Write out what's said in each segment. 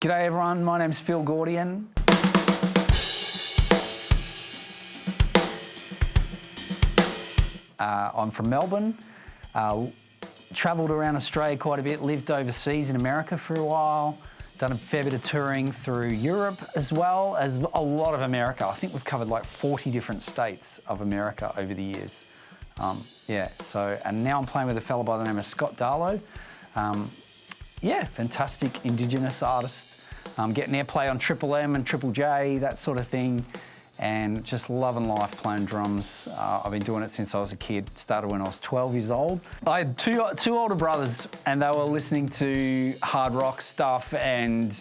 G'day everyone, my name's Phil Gaudion. I'm from Melbourne, travelled around Australia quite a bit, lived overseas in America for a while, done a fair bit of touring through Europe as well as a lot of America. I think we've covered like 40 different states of America over the years. And now I'm playing with a fellow by the name of Scott Darlow. Fantastic Indigenous artist. Getting airplay on Triple M and Triple J, that sort of thing, and just loving life playing drums. I've been doing it since I was a kid. Started when I was 12 years old. I had two older brothers, and they were listening to hard rock stuff and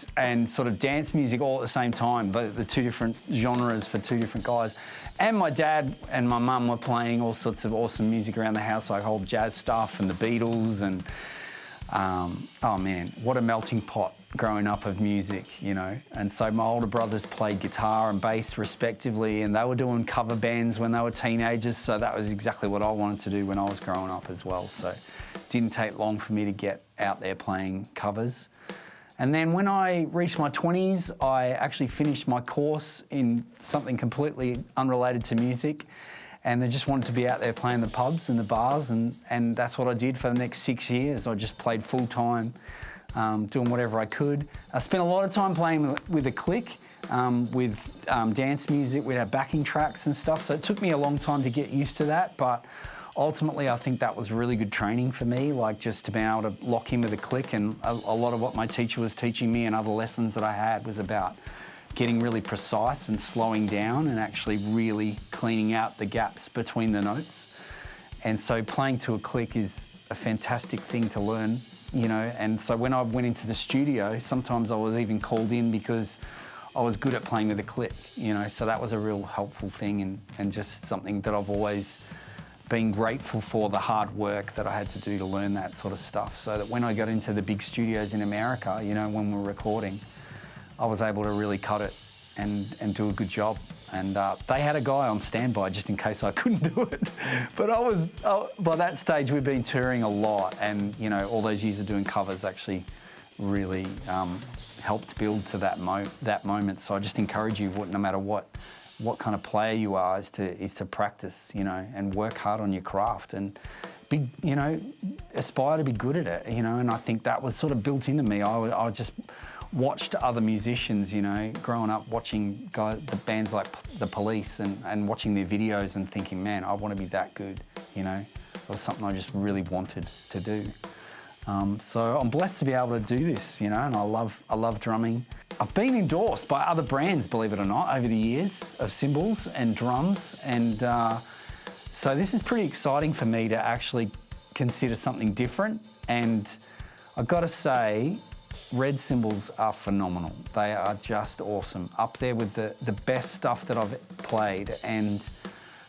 sort of dance music all at the same time, but the two different genres for two different guys. And my dad and my mum were playing all sorts of awesome music around the house, like old jazz stuff and the Beatles and oh man, what a melting pot growing up of music, you know. And so my older brothers played guitar and bass respectively, and they were doing cover bands when they were teenagers, so that was exactly what I wanted to do when I was growing up as well. So it didn't take long for me to get out there playing covers. And then when I reached my 20s, I actually finished my course in something completely unrelated to music, and I just wanted to be out there playing the pubs and the bars, and that's what I did for the next 6 years. I just played full time, doing whatever I could. I spent a lot of time playing with a click, with dance music. We'd have backing tracks and stuff, so it took me a long time to get used to that, but ultimately I think that was really good training for me, like just to be able to lock in with a click, and a lot of what my teacher was teaching me and other lessons that I had was about getting really precise and slowing down and actually really cleaning out the gaps between the notes. And so playing to a click is a fantastic thing to learn, you know. And so when I went into the studio, sometimes I was even called in because I was good at playing with a click, you know. So that was a real helpful thing, and just something that I've always been grateful for, the hard work that I had to do to learn that sort of stuff, so that when I got into the big studios in America, you know, when we were recording, I was able to really cut it and do a good job. And they had a guy on standby just in case I couldn't do it. But by that stage, we'd been touring a lot, and you know, all those years of doing covers actually really helped build to that moment. So I just encourage you, no matter what kind of player you are, is to practice, you know, and work hard on your craft and aspire to be good at it, you know. And I think that was sort of built into me. I just watched other musicians, you know, growing up watching the bands like The Police and watching their videos and thinking, man, I want to be that good, you know. It was something I just really wanted to do. So I'm blessed to be able to do this, you know, and I love drumming. I've been endorsed by other brands, believe it or not, over the years of cymbals and drums, and so this is pretty exciting for me to actually consider something different. And I've got to say, Red cymbals are phenomenal. They are just awesome, up there with the best stuff that I've played, and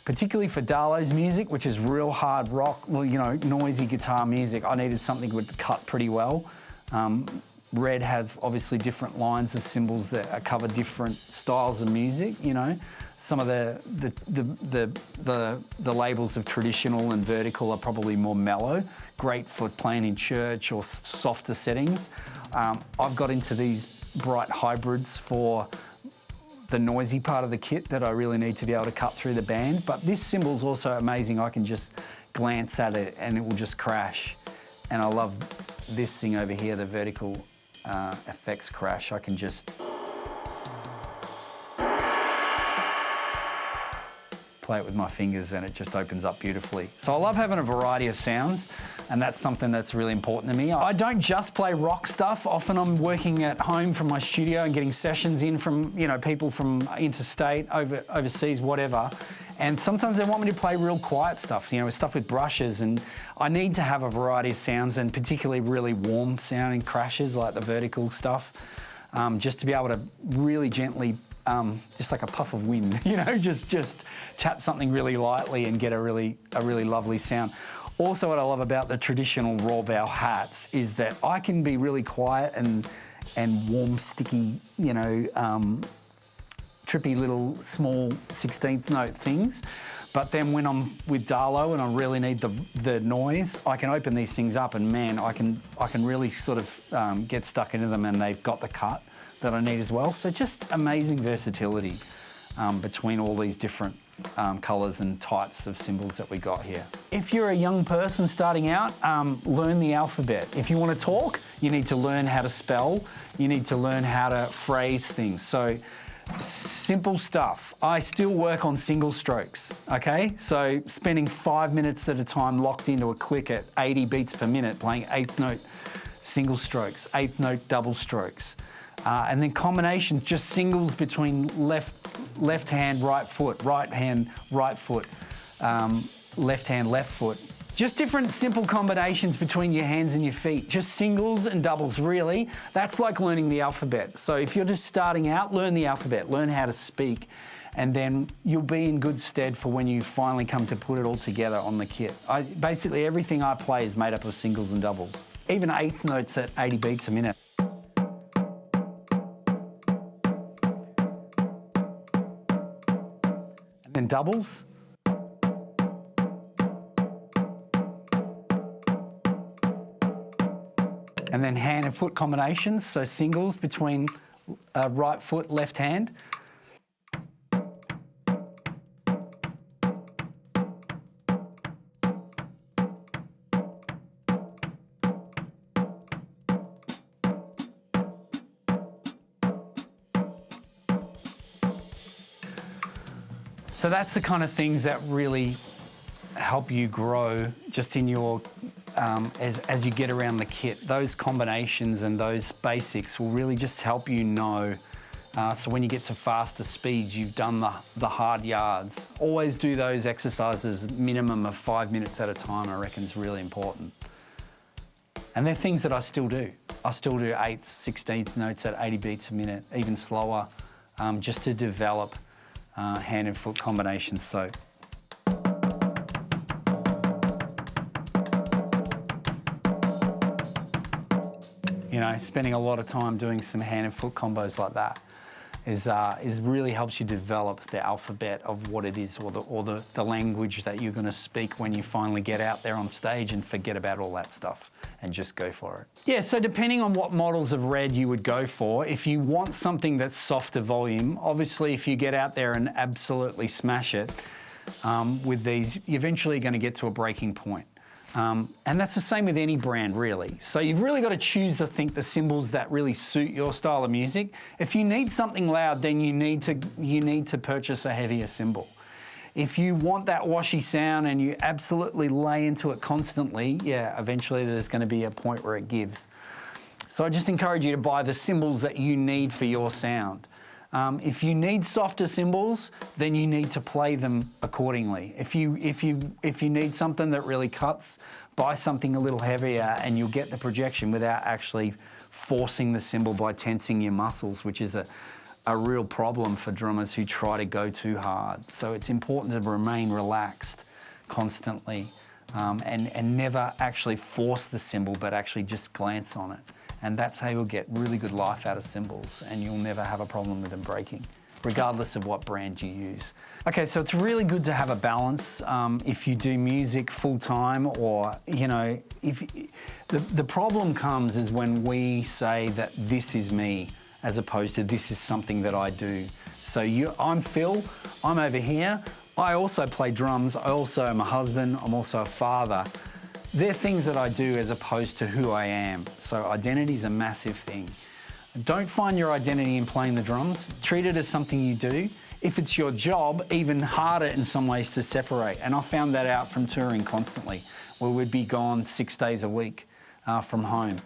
particularly for Darlow's music, which is real hard rock, well, you know, noisy guitar music. I needed something that would cut pretty well. Red have obviously different lines of cymbals that cover different styles of music, you know. Some of the labels of traditional and vertical are probably more mellow, great for playing in church or softer settings. I've got into these bright hybrids for the noisy part of the kit that I really need to be able to cut through the band. But this cymbal's also amazing. I can just glance at it and it will just crash. And I love this thing over here, the vertical effects crash. I can just play it with my fingers and it just opens up beautifully. So I love having a variety of sounds, and that's something that's really important to me. I don't just play rock stuff. Often I'm working at home from my studio and getting sessions in from, you know, people from interstate, overseas, whatever. And sometimes they want me to play real quiet stuff, you know, stuff with brushes, and I need to have a variety of sounds, and particularly really warm sounding crashes like the vertical stuff, just to be able to really gently, just like a puff of wind, you know, just tap something really lightly and get a really lovely sound. Also, what I love about the traditional raw bow hats is that I can be really quiet and warm, sticky, you know, trippy little small 16th note things. But then when I'm with Darlow and I really need the noise, I can open these things up, and man, I can really sort of get stuck into them, and they've got the cut that I need as well. So just amazing versatility between all these different colours and types of cymbals that we got here. If you're a young person starting out, learn the alphabet. If you want to talk, you need to learn how to spell. You need to learn how to phrase things. So simple stuff. I still work on single strokes, okay? So spending 5 minutes at a time locked into a click at 80 beats per minute, playing eighth note single strokes, eighth note double strokes. And then combinations, just singles between left hand, right foot, right hand, right foot, left hand, left foot. Just different simple combinations between your hands and your feet. Just singles and doubles, really. That's like learning the alphabet. So if you're just starting out, learn the alphabet, learn how to speak, and then you'll be in good stead for when you finally come to put it all together on the kit. Basically, everything I play is made up of singles and doubles, even eighth notes at 80 beats a minute. And then doubles. And then hand and foot combinations, so singles between right foot, left hand. So that's the kind of things that really help you grow just in your, as you get around the kit. Those combinations and those basics will really just help you know. So when you get to faster speeds, you've done the hard yards. Always do those exercises minimum of 5 minutes at a time, I reckon is really important. And they're things that I still do. I still do 8th, 16th notes at 80 beats a minute, even slower, just to develop hand and foot combinations. So. You know, spending a lot of time doing some hand and foot combos like that is really helps you develop the alphabet of what it is, or the language that you're going to speak when you finally get out there on stage and forget about all that stuff and just go for it. Yeah, so depending on what models of Red you would go for, if you want something that's softer volume, obviously if you get out there and absolutely smash it with these, you're eventually going to get to a breaking point. And that's the same with any brand, really. So you've really got to choose, I think, the cymbals that really suit your style of music. If you need something loud, then you need to purchase a heavier cymbal. If you want that washy sound and you absolutely lay into it constantly, yeah, eventually there's going to be a point where it gives. So I just encourage you to buy the cymbals that you need for your sound. If you need softer cymbals, then you need to play them accordingly. If you need something that really cuts, buy something a little heavier and you'll get the projection without actually forcing the cymbal by tensing your muscles, which is a real problem for drummers who try to go too hard. So it's important to remain relaxed constantly and never actually force the cymbal, but actually just glance on it. And that's how you'll get really good life out of cymbals, and you'll never have a problem with them breaking, regardless of what brand you use. Okay, so it's really good to have a balance if you do music full time, or, you know, if the problem comes is when we say that this is me, as opposed to this is something that I do. So I'm Phil, I'm over here, I also play drums, I also am a husband, I'm also a father. They're things that I do as opposed to who I am. So identity is a massive thing. Don't find your identity in playing the drums. Treat it as something you do. If it's your job, even harder in some ways to separate. And I found that out from touring constantly, where we'd be gone 6 days a week from home.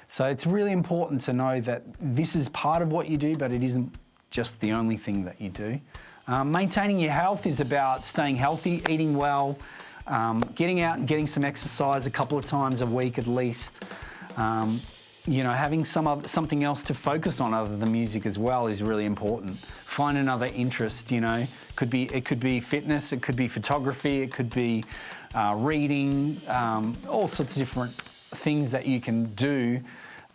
So it's really important to know that this is part of what you do, but it isn't just the only thing that you do. Maintaining your health is about staying healthy, eating well, getting out and getting some exercise a couple of times a week at least. You know, having something else to focus on other than music as well is really important. Find another interest, you know. It could be fitness, it could be photography, it could be reading, all sorts of different things that you can do,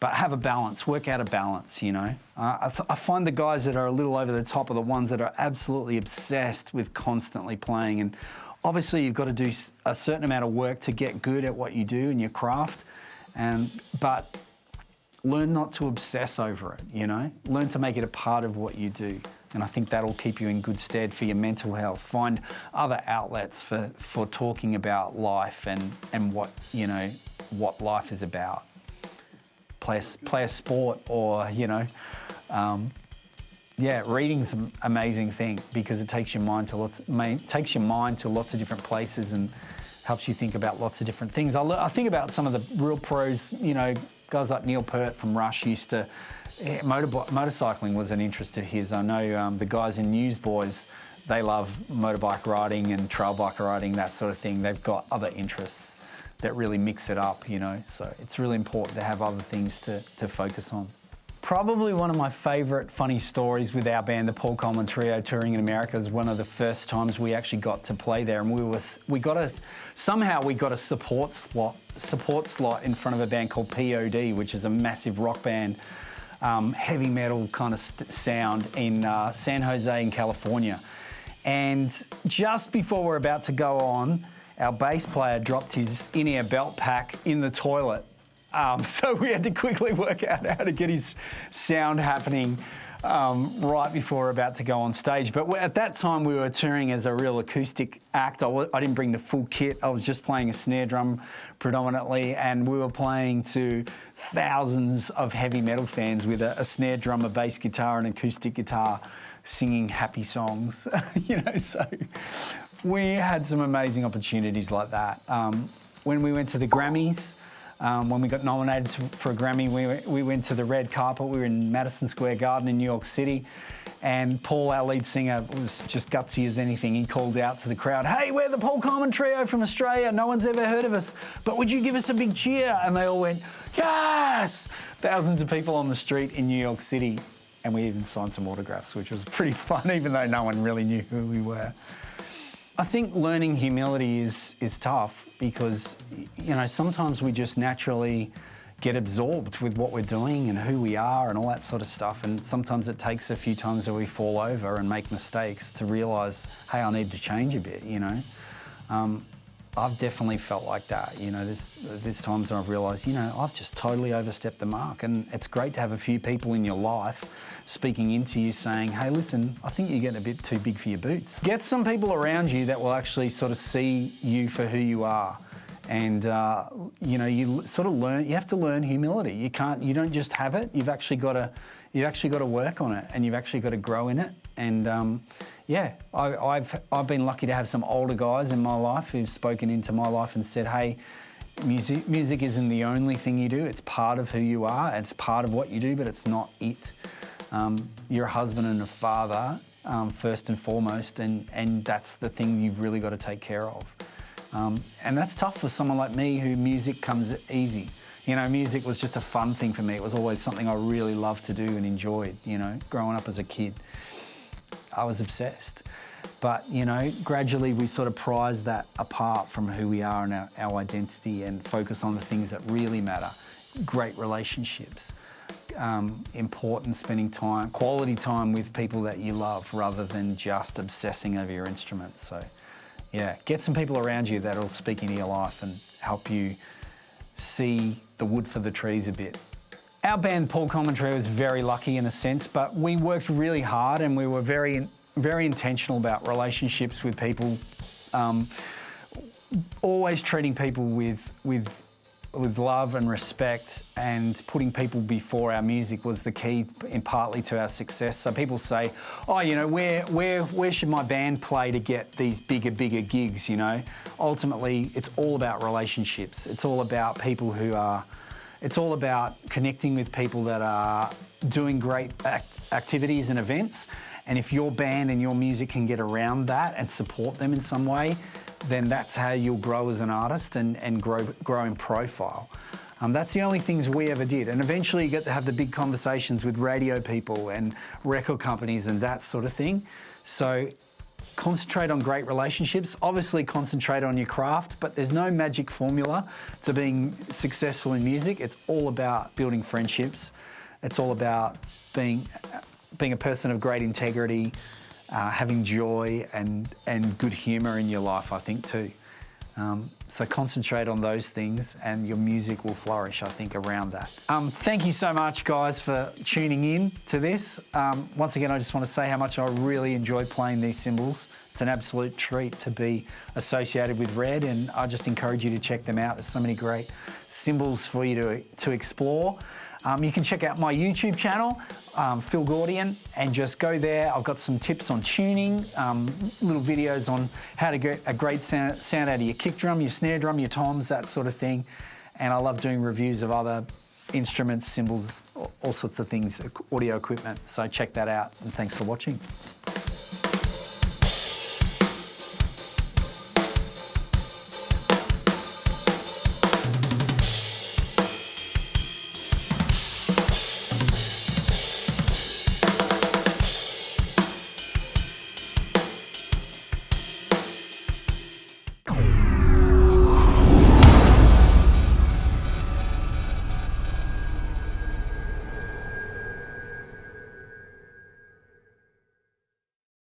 but have a balance, work out a balance, you know. I find the guys that are a little over the top are the ones that are absolutely obsessed with constantly playing, and obviously you've got to do a certain amount of work to get good at what you do in your craft, but learn not to obsess over it, you know? Learn to make it a part of what you do. And I think that'll keep you in good stead for your mental health. Find other outlets for talking about life and what, you know, what life is about. Play a sport, or, you know, yeah, reading's an amazing thing because it takes your mind to lots of different places and helps you think about lots of different things. I think about some of the real pros, you know, guys like Neil Peart from Rush used to, motorcycling was an interest of his. I know the guys in Newsboys, they love motorbike riding and trail bike riding, that sort of thing. They've got other interests that really mix it up, you know, so it's really important to have other things to focus on. Probably one of my favourite funny stories with our band, the Paul Colman Trio, touring in America, is one of the first times we actually got to play there, and we got a support slot in front of a band called POD, which is a massive rock band, heavy metal kind of sound in San Jose in California. And just before we're about to go on, our bass player dropped his in-ear belt pack in the toilet. So we had to quickly work out how to get his sound happening right before we're about to go on stage. But at that time, we were touring as a real acoustic act. I didn't bring the full kit. I was just playing a snare drum predominantly, and we were playing to thousands of heavy metal fans with a snare drum, a bass guitar, and acoustic guitar, singing happy songs. You know, so we had some amazing opportunities like that. When we went to the Grammys, when we got nominated for a Grammy, we went to the red carpet. We were in Madison Square Garden in New York City, and Paul, our lead singer, was just gutsy as anything. He called out to the crowd, "Hey, we're the Paul Colman Trio from Australia. No one's ever heard of us, but would you give us a big cheer?" And they all went, "Yes!" Thousands of people on the street in New York City, and we even signed some autographs, which was pretty fun, even though no one really knew who we were. I think learning humility is tough because, you know, sometimes we just naturally get absorbed with what we're doing and who we are and all that sort of stuff. And sometimes it takes a few times that we fall over and make mistakes to realise, hey, I need to change a bit, you know. I've definitely felt like that, you know. There's times when I've realised, you know, I've just totally overstepped the mark, and it's great to have a few people in your life speaking into you saying, hey, listen, I think you're getting a bit too big for your boots. Get some people around you that will actually sort of see you for who you are. And, you know, you sort of learn, you have to learn humility. You don't just have it, you've actually got to work on it, and you've actually got to grow in it. And, yeah, I've been lucky to have some older guys in my life who've spoken into my life and said, hey, music isn't the only thing you do. It's part of who you are. It's part of what you do, but it's not it. You're a husband and a father, first and foremost, and that's the thing you've really got to take care of. And that's tough for someone like me who music comes easy. You know, music was just a fun thing for me. It was always something I really loved to do and enjoyed, you know, growing up as a kid. I was obsessed. But, you know, gradually we sort of prize that apart from who we are and our identity and focus on the things that really matter. Great relationships, important spending time, quality time with people that you love rather than just obsessing over your instrument. So, yeah, get some people around you that'll speak into your life and help you see the wood for the trees a bit. Our band, Paul Colman Trio, was very lucky in a sense, but we worked really hard and we were very, very intentional about relationships with people, always treating people with love and respect, and putting people before our music was the key in partly to our success. So people say, oh, you know, where should my band play to get these bigger gigs, you know? Ultimately, it's all about relationships. It's all about people it's all about connecting with people that are doing great activities and events. And if your band and your music can get around that and support them in some way, then that's how you'll grow as an artist and grow in profile. That's the only things we ever did. And eventually you get to have the big conversations with radio people and record companies and that sort of thing. So concentrate on great relationships. Obviously concentrate on your craft, but there's no magic formula to being successful in music. It's all about building friendships. It's all about being a person of great integrity, having joy and good humour in your life, I think, too. So concentrate on those things and your music will flourish, I think, around that. Thank you so much, guys, for tuning in to this. Once again, I just want to say how much I really enjoy playing these cymbals. It's an absolute treat to be associated with Red, and I just encourage you to check them out. There's so many great cymbals for you to explore. You can check out my YouTube channel, Phil Gaudion, and just go there. I've got some tips on tuning, little videos on how to get a great sound out of your kick drum, your snare drum, your toms, that sort of thing. And I love doing reviews of other instruments, cymbals, all sorts of things, audio equipment. So check that out, and thanks for watching.